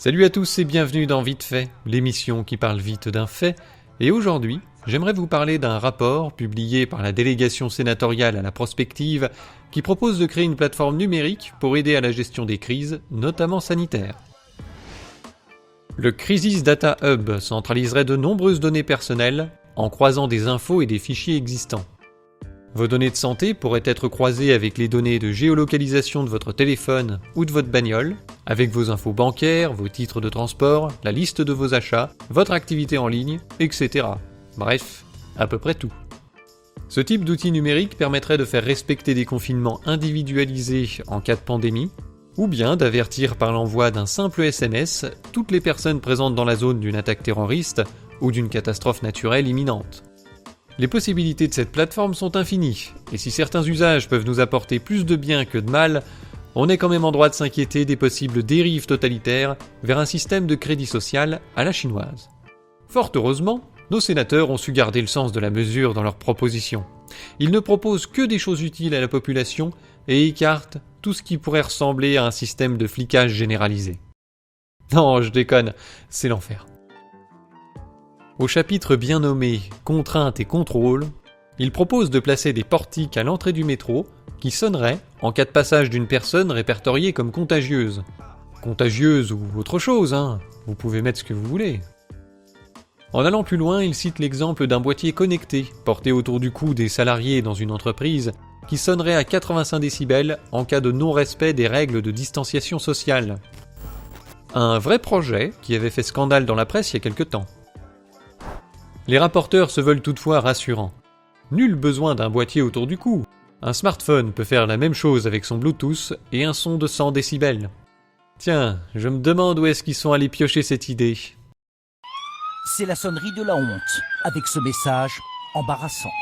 Salut à tous et bienvenue dans Vite fait, l'émission qui parle vite d'un fait. Et aujourd'hui, j'aimerais vous parler d'un rapport publié par la délégation sénatoriale à la prospective qui propose de créer une plateforme numérique pour aider à la gestion des crises, notamment sanitaires. Le Crisis Data Hub centraliserait de nombreuses données personnelles en croisant des infos et des fichiers existants. Vos données de santé pourraient être croisées avec les données de géolocalisation de votre téléphone ou de votre bagnole, avec vos infos bancaires, vos titres de transport, la liste de vos achats, votre activité en ligne, etc. Bref, à peu près tout. Ce type d'outil numérique permettrait de faire respecter des confinements individualisés en cas de pandémie, ou bien d'avertir par l'envoi d'un simple SMS toutes les personnes présentes dans la zone d'une attaque terroriste ou d'une catastrophe naturelle imminente. Les possibilités de cette plateforme sont infinies, et si certains usages peuvent nous apporter plus de bien que de mal, on est quand même en droit de s'inquiéter des possibles dérives totalitaires vers un système de crédit social à la chinoise. Fort heureusement, nos sénateurs ont su garder le sens de la mesure dans leurs propositions. Ils ne proposent que des choses utiles à la population et écartent tout ce qui pourrait ressembler à un système de flicage généralisé. Non, je déconne, c'est l'enfer. Au chapitre bien nommé « Contraintes et contrôles », il propose de placer des portiques à l'entrée du métro qui sonneraient en cas de passage d'une personne répertoriée comme contagieuse. Contagieuse ou autre chose, vous pouvez mettre ce que vous voulez. En allant plus loin, il cite l'exemple d'un boîtier connecté porté autour du cou des salariés dans une entreprise qui sonnerait à 85 décibels en cas de non-respect des règles de distanciation sociale. Un vrai projet qui avait fait scandale dans la presse il y a quelque temps. Les rapporteurs se veulent toutefois rassurants. Nul besoin d'un boîtier autour du cou. Un smartphone peut faire la même chose avec son Bluetooth et un son de 100 décibels. Tiens, je me demande où est-ce qu'ils sont allés piocher cette idée. C'est la sonnerie de la honte, avec ce message embarrassant.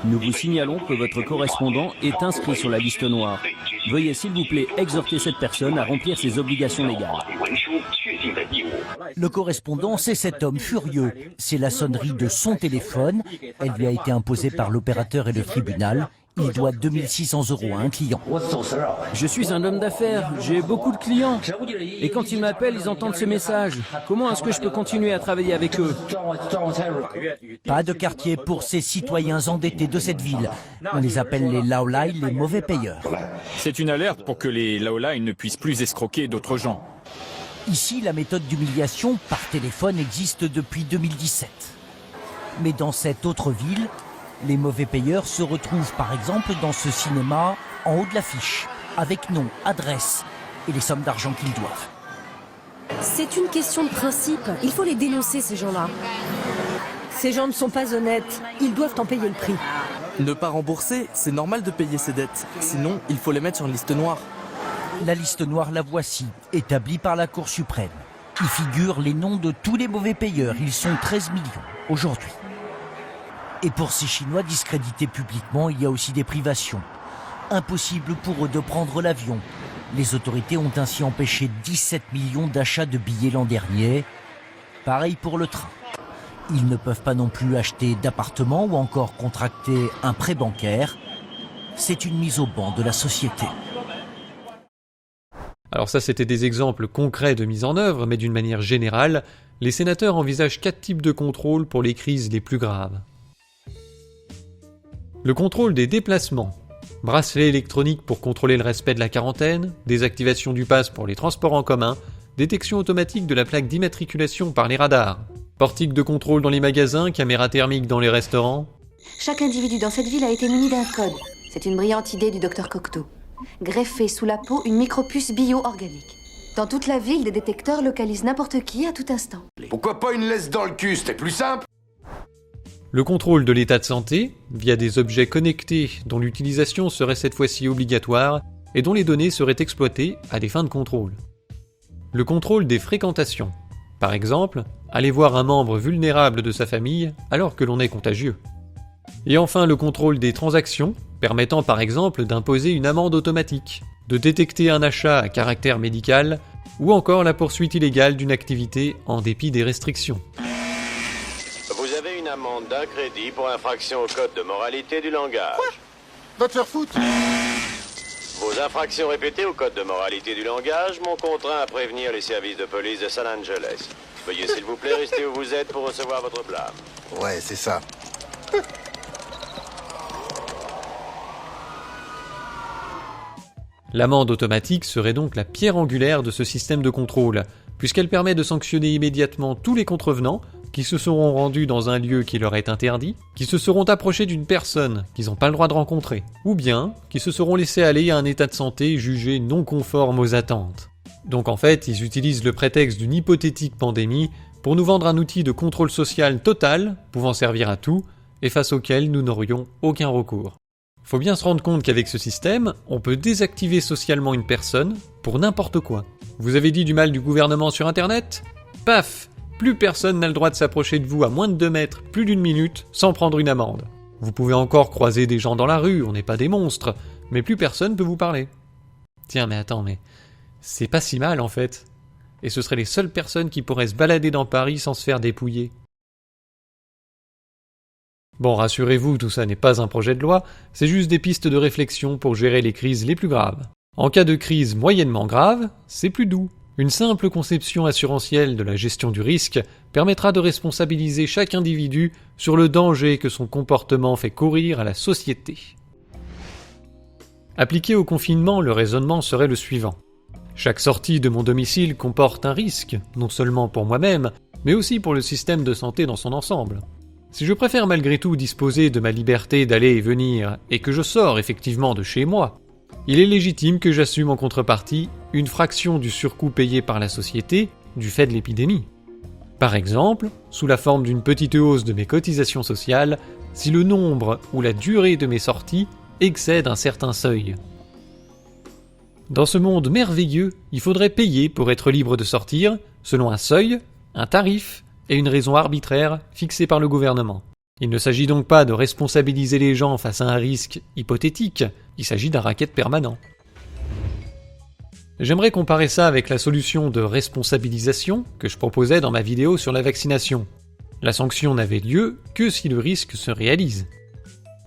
Nous vous signalons que votre correspondant est inscrit sur la liste noire. Veuillez s'il vous plaît exhorter cette personne à remplir ses obligations légales. Le correspondant, c'est cet homme furieux. C'est la sonnerie de son téléphone. Elle lui a été imposée par l'opérateur et le tribunal. Il doit 2600 € à un client. Je suis un homme d'affaires, j'ai beaucoup de clients. Et quand ils m'appellent, ils entendent ce message. Comment est-ce que je peux continuer à travailler avec eux ? Pas de quartier pour ces citoyens endettés de cette ville. On les appelle les laolai, les mauvais payeurs. C'est une alerte pour que les laolai ne puissent plus escroquer d'autres gens. Ici, la méthode d'humiliation par téléphone existe depuis 2017. Mais dans cette autre ville, les mauvais payeurs se retrouvent par exemple dans ce cinéma en haut de l'affiche, avec nom, adresse et les sommes d'argent qu'ils doivent. C'est une question de principe. Il faut les dénoncer, ces gens-là. Ces gens ne sont pas honnêtes. Ils doivent en payer le prix. Ne pas rembourser, c'est normal de payer ses dettes. Sinon, il faut les mettre sur une liste noire. La liste noire, la voici, établie par la Cour suprême. Y figurent les noms de tous les mauvais payeurs. Ils sont 13 millions aujourd'hui. Et pour ces Chinois discrédités publiquement, il y a aussi des privations. Impossible pour eux de prendre l'avion. Les autorités ont ainsi empêché 17 millions d'achats de billets l'an dernier. Pareil pour le train. Ils ne peuvent pas non plus acheter d'appartements ou encore contracter un prêt bancaire. C'est une mise au ban de la société. Alors ça, c'était des exemples concrets de mise en œuvre, mais d'une manière générale, les sénateurs envisagent 4 types de contrôles pour les crises les plus graves. Le contrôle des déplacements. Bracelet électronique pour contrôler le respect de la quarantaine, désactivation du pass pour les transports en commun, détection automatique de la plaque d'immatriculation par les radars, portique de contrôle dans les magasins, caméra thermique dans les restaurants. Chaque individu dans cette ville a été muni d'un code. C'est une brillante idée du docteur Cocteau. Greffer sous la peau une micropuce bio-organique. Dans toute la ville, des détecteurs localisent n'importe qui à tout instant. Pourquoi pas une laisse dans le cul, c'était plus simple? Le contrôle de l'état de santé, via des objets connectés dont l'utilisation serait cette fois-ci obligatoire et dont les données seraient exploitées à des fins de contrôle. Le contrôle des fréquentations. Par exemple, aller voir un membre vulnérable de sa famille alors que l'on est contagieux. Et enfin le contrôle des transactions, permettant par exemple d'imposer une amende automatique, de détecter un achat à caractère médical, ou encore la poursuite illégale d'une activité en dépit des restrictions. Vous avez une amende d'un crédit pour infraction au code de moralité du langage. Quoi? Va te faire foutre. Vos infractions répétées au code de moralité du langage m'ont contraint à prévenir les services de police de Los Angeles. Veuillez s'il vous plaît rester où vous êtes pour recevoir votre blâme. Ouais, c'est ça. L'amende automatique serait donc la pierre angulaire de ce système de contrôle, puisqu'elle permet de sanctionner immédiatement tous les contrevenants qui se seront rendus dans un lieu qui leur est interdit, qui se seront approchés d'une personne qu'ils n'ont pas le droit de rencontrer, ou bien qui se seront laissés aller à un état de santé jugé non conforme aux attentes. Donc en fait, ils utilisent le prétexte d'une hypothétique pandémie pour nous vendre un outil de contrôle social total, pouvant servir à tout, et face auquel nous n'aurions aucun recours. Faut bien se rendre compte qu'avec ce système, on peut désactiver socialement une personne pour n'importe quoi. Vous avez dit du mal du gouvernement sur internet ? Paf ! Plus personne n'a le droit de s'approcher de vous à moins de 2 mètres, plus d'1 minute, sans prendre une amende. Vous pouvez encore croiser des gens dans la rue, on n'est pas des monstres, mais plus personne peut vous parler. Tiens, mais attends, mais c'est pas si mal en fait. Et ce seraient les seules personnes qui pourraient se balader dans Paris sans se faire dépouiller. Bon, rassurez-vous, tout ça n'est pas un projet de loi, c'est juste des pistes de réflexion pour gérer les crises les plus graves. En cas de crise moyennement grave, c'est plus doux. Une simple conception assurantielle de la gestion du risque permettra de responsabiliser chaque individu sur le danger que son comportement fait courir à la société. Appliqué au confinement, le raisonnement serait le suivant. Chaque sortie de mon domicile comporte un risque, non seulement pour moi-même, mais aussi pour le système de santé dans son ensemble. Si je préfère malgré tout disposer de ma liberté d'aller et venir, et que je sors effectivement de chez moi, il est légitime que j'assume en contrepartie une fraction du surcoût payé par la société du fait de l'épidémie. Par exemple, sous la forme d'une petite hausse de mes cotisations sociales, si le nombre ou la durée de mes sorties excède un certain seuil. Dans ce monde merveilleux, il faudrait payer pour être libre de sortir, selon un seuil, un tarif et une raison arbitraire fixée par le gouvernement. Il ne s'agit donc pas de responsabiliser les gens face à un risque hypothétique, il s'agit d'un racket permanent. J'aimerais comparer ça avec la solution de responsabilisation que je proposais dans ma vidéo sur la vaccination. La sanction n'avait lieu que si le risque se réalise.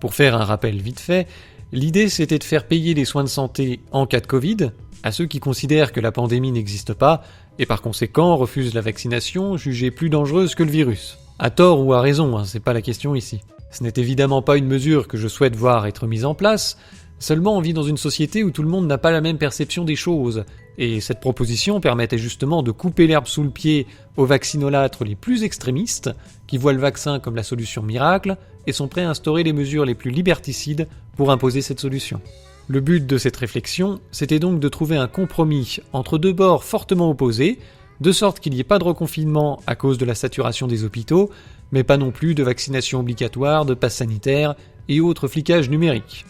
Pour faire un rappel vite fait, l'idée c'était de faire payer les soins de santé en cas de Covid à ceux qui considèrent que la pandémie n'existe pas et par conséquent refusent la vaccination jugée plus dangereuse que le virus. À tort ou à raison, c'est pas la question ici. Ce n'est évidemment pas une mesure que je souhaite voir être mise en place, seulement on vit dans une société où tout le monde n'a pas la même perception des choses, et cette proposition permettait justement de couper l'herbe sous le pied aux vaccinolâtres les plus extrémistes, qui voient le vaccin comme la solution miracle, et sont prêts à instaurer les mesures les plus liberticides pour imposer cette solution. Le but de cette réflexion, c'était donc de trouver un compromis entre deux bords fortement opposés, de sorte qu'il n'y ait pas de reconfinement à cause de la saturation des hôpitaux, mais pas non plus de vaccination obligatoire, de passe sanitaire et autres flicages numériques.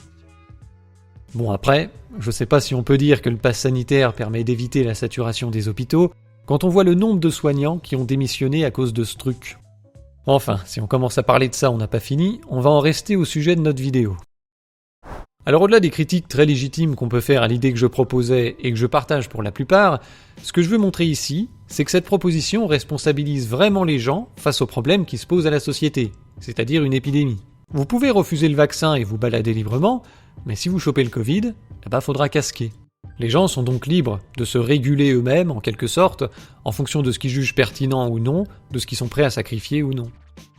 Bon après, je sais pas si on peut dire que le pass sanitaire permet d'éviter la saturation des hôpitaux, quand on voit le nombre de soignants qui ont démissionné à cause de ce truc. Enfin, si on commence à parler de ça, on n'a pas fini, on va en rester au sujet de notre vidéo. Alors au-delà des critiques très légitimes qu'on peut faire à l'idée que je proposais et que je partage pour la plupart, ce que je veux montrer ici, c'est que cette proposition responsabilise vraiment les gens face aux problèmes qui se posent à la société, c'est-à-dire une épidémie. Vous pouvez refuser le vaccin et vous balader librement, mais si vous chopez le Covid, faudra casquer. Les gens sont donc libres de se réguler eux-mêmes, en quelque sorte, en fonction de ce qu'ils jugent pertinent ou non, de ce qu'ils sont prêts à sacrifier ou non.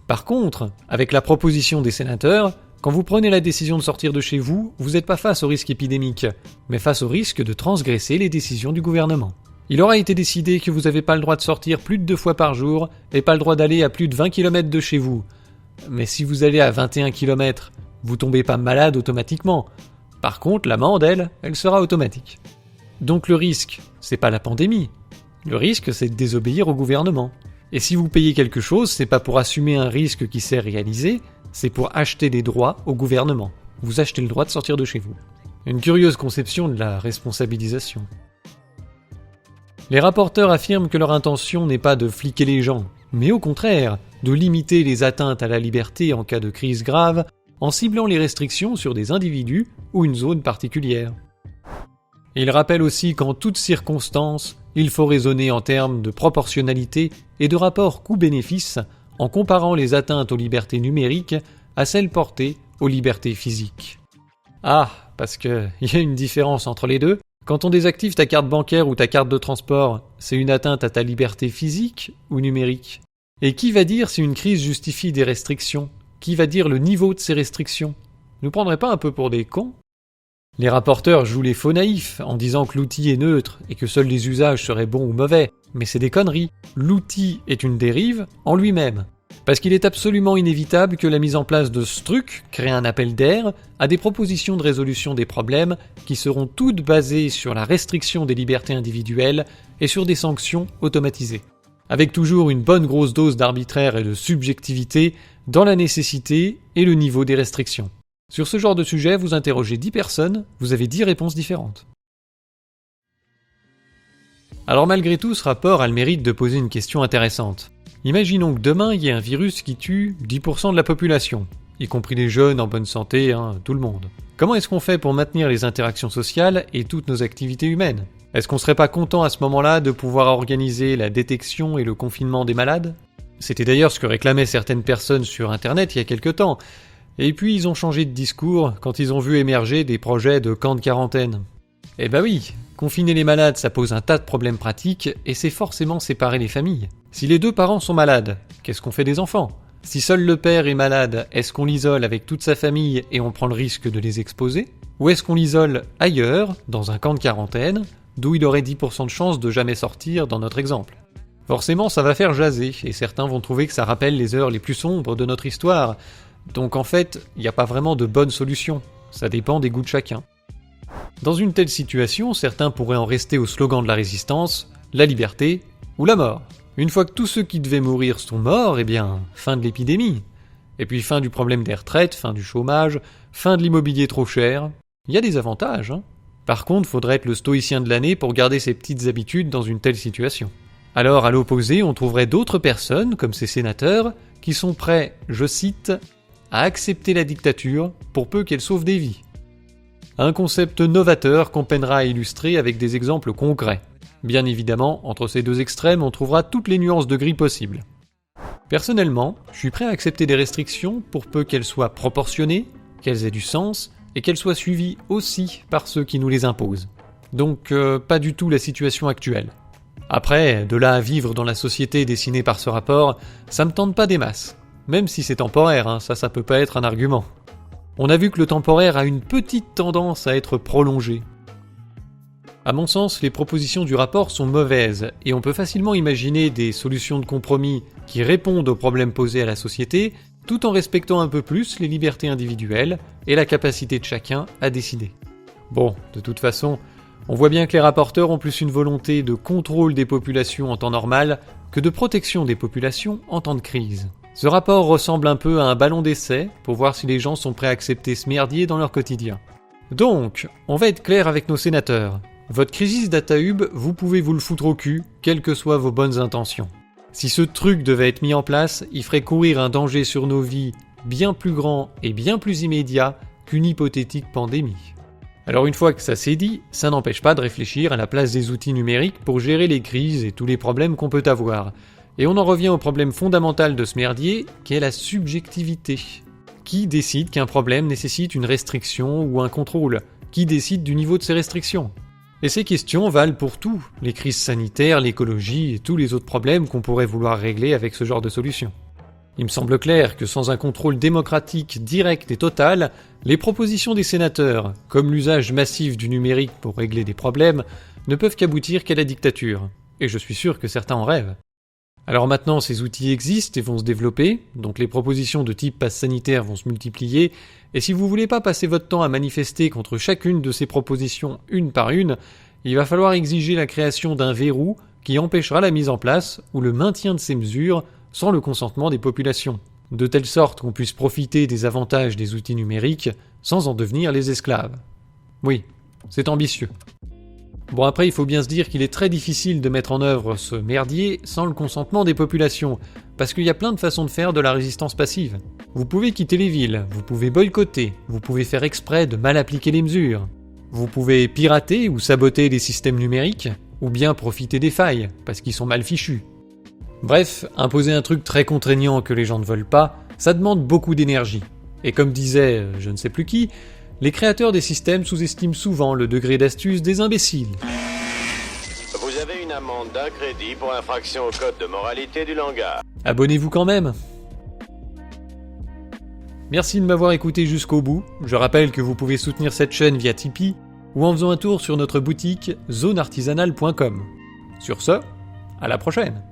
Par contre, avec la proposition des sénateurs, quand vous prenez la décision de sortir de chez vous, vous n'êtes pas face au risque épidémique, mais face au risque de transgresser les décisions du gouvernement. Il aura été décidé que vous n'avez pas le droit de sortir plus de 2 fois par jour et pas le droit d'aller à plus de 20 km de chez vous. Mais si vous allez à 21 km, vous tombez pas malade automatiquement. Par contre, l'amende, elle sera automatique. Donc le risque, c'est pas la pandémie. Le risque, c'est de désobéir au gouvernement. Et si vous payez quelque chose, c'est pas pour assumer un risque qui s'est réalisé, c'est pour acheter des droits au gouvernement. Vous achetez le droit de sortir de chez vous. Une curieuse conception de la responsabilisation. Les rapporteurs affirment que leur intention n'est pas de fliquer les gens, mais au contraire, de limiter les atteintes à la liberté en cas de crise grave, en ciblant les restrictions sur des individus ou une zone particulière. Ils rappellent aussi qu'en toutes circonstances, il faut raisonner en termes de proportionnalité et de rapport coût-bénéfice en comparant les atteintes aux libertés numériques à celles portées aux libertés physiques. Ah, parce qu'il y a une différence entre les deux. Quand on désactive ta carte bancaire ou ta carte de transport, c'est une atteinte à ta liberté physique ou numérique? Et qui va dire si une crise justifie des restrictions? Qui va dire le niveau de ces restrictions? Nous prendrait pas un peu pour des cons? Les rapporteurs jouent les faux naïfs en disant que l'outil est neutre et que seuls les usages seraient bons ou mauvais. Mais c'est des conneries. L'outil est une dérive en lui-même. Parce qu'il est absolument inévitable que la mise en place de ce truc crée un appel d'air à des propositions de résolution des problèmes qui seront toutes basées sur la restriction des libertés individuelles et sur des sanctions automatisées. Avec toujours une bonne grosse dose d'arbitraire et de subjectivité dans la nécessité et le niveau des restrictions. Sur ce genre de sujet, vous interrogez 10 personnes, vous avez 10 réponses différentes. Alors malgré tout, ce rapport a le mérite de poser une question intéressante. Imaginons que demain, il y ait un virus qui tue 10% de la population, y compris les jeunes en bonne santé, tout le monde. Comment est-ce qu'on fait pour maintenir les interactions sociales et toutes nos activités humaines? Est-ce qu'on serait pas content à ce moment-là de pouvoir organiser la détection et le confinement des malades? C'était d'ailleurs ce que réclamaient certaines personnes sur Internet il y a quelque temps. Et puis ils ont changé de discours quand ils ont vu émerger des projets de camps de quarantaine. Eh ben oui, confiner les malades ça pose un tas de problèmes pratiques et c'est forcément séparer les familles. Si les deux parents sont malades, qu'est-ce qu'on fait des enfants? Si seul le père est malade, est-ce qu'on l'isole avec toute sa famille et on prend le risque de les exposer? Ou est-ce qu'on l'isole ailleurs, dans un camp de quarantaine, d'où il aurait 10% de chance de jamais sortir dans notre exemple? Forcément ça va faire jaser et certains vont trouver que ça rappelle les heures les plus sombres de notre histoire. Donc en fait, il n'y a pas vraiment de bonne solution, ça dépend des goûts de chacun. Dans une telle situation, certains pourraient en rester au slogan de la résistance, la liberté ou la mort. Une fois que tous ceux qui devaient mourir sont morts, eh bien, fin de l'épidémie. Et puis fin du problème des retraites, fin du chômage, fin de l'immobilier trop cher. Il y a des avantages, Par contre, faudrait être le stoïcien de l'année pour garder ses petites habitudes dans une telle situation. Alors, à l'opposé, on trouverait d'autres personnes, comme ces sénateurs, qui sont prêts, je cite, à accepter la dictature pour peu qu'elle sauve des vies. Un concept novateur qu'on peinera à illustrer avec des exemples concrets. Bien évidemment, entre ces deux extrêmes, on trouvera toutes les nuances de gris possibles. Personnellement, je suis prêt à accepter des restrictions pour peu qu'elles soient proportionnées, qu'elles aient du sens, et qu'elles soient suivies aussi par ceux qui nous les imposent. Donc, pas du tout la situation actuelle. Après, de là à vivre dans la société dessinée par ce rapport, ça me tente pas des masses. Même si c'est temporaire, ça peut pas être un argument. On a vu que le temporaire a une petite tendance à être prolongé. À mon sens, les propositions du rapport sont mauvaises, et on peut facilement imaginer des solutions de compromis qui répondent aux problèmes posés à la société, tout en respectant un peu plus les libertés individuelles et la capacité de chacun à décider. Bon, de toute façon, on voit bien que les rapporteurs ont plus une volonté de contrôle des populations en temps normal que de protection des populations en temps de crise. Ce rapport ressemble un peu à un ballon d'essai pour voir si les gens sont prêts à accepter ce merdier dans leur quotidien. Donc, on va être clair avec nos sénateurs. Votre crisis DataHub, vous pouvez vous le foutre au cul, quelles que soient vos bonnes intentions. Si ce truc devait être mis en place, il ferait courir un danger sur nos vies bien plus grand et bien plus immédiat qu'une hypothétique pandémie. Alors une fois que ça s'est dit, ça n'empêche pas de réfléchir à la place des outils numériques pour gérer les crises et tous les problèmes qu'on peut avoir. Et on en revient au problème fondamental de ce merdier, qui est la subjectivité. Qui décide qu'un problème nécessite une restriction ou un contrôle? Qui décide du niveau de ces restrictions? Et ces questions valent pour tout, les crises sanitaires, l'écologie et tous les autres problèmes qu'on pourrait vouloir régler avec ce genre de solution. Il me semble clair que sans un contrôle démocratique direct et total, les propositions des sénateurs, comme l'usage massif du numérique pour régler des problèmes, ne peuvent qu'aboutir qu'à la dictature. Et je suis sûr que certains en rêvent. Alors maintenant, ces outils existent et vont se développer, donc les propositions de type pass sanitaire vont se multiplier, et si vous voulez pas passer votre temps à manifester contre chacune de ces propositions une par une, il va falloir exiger la création d'un verrou qui empêchera la mise en place ou le maintien de ces mesures sans le consentement des populations, de telle sorte qu'on puisse profiter des avantages des outils numériques sans en devenir les esclaves. Oui, c'est ambitieux. Bon après, il faut bien se dire qu'il est très difficile de mettre en œuvre ce merdier sans le consentement des populations, parce qu'il y a plein de façons de faire de la résistance passive. Vous pouvez quitter les villes, vous pouvez boycotter, vous pouvez faire exprès de mal appliquer les mesures, vous pouvez pirater ou saboter les systèmes numériques, ou bien profiter des failles, parce qu'ils sont mal fichus. Bref, imposer un truc très contraignant que les gens ne veulent pas, ça demande beaucoup d'énergie. Et comme disait je ne sais plus qui, Les créateurs des systèmes sous-estiment souvent le degré d'astuce des imbéciles. Vous avez une amende d'un crédit pour infraction au code de moralité du langage. Abonnez-vous quand même. Merci de m'avoir écouté jusqu'au bout. Je rappelle que vous pouvez soutenir cette chaîne via Tipeee ou en faisant un tour sur notre boutique zoneartisanale.com. Sur ce, à la prochaine.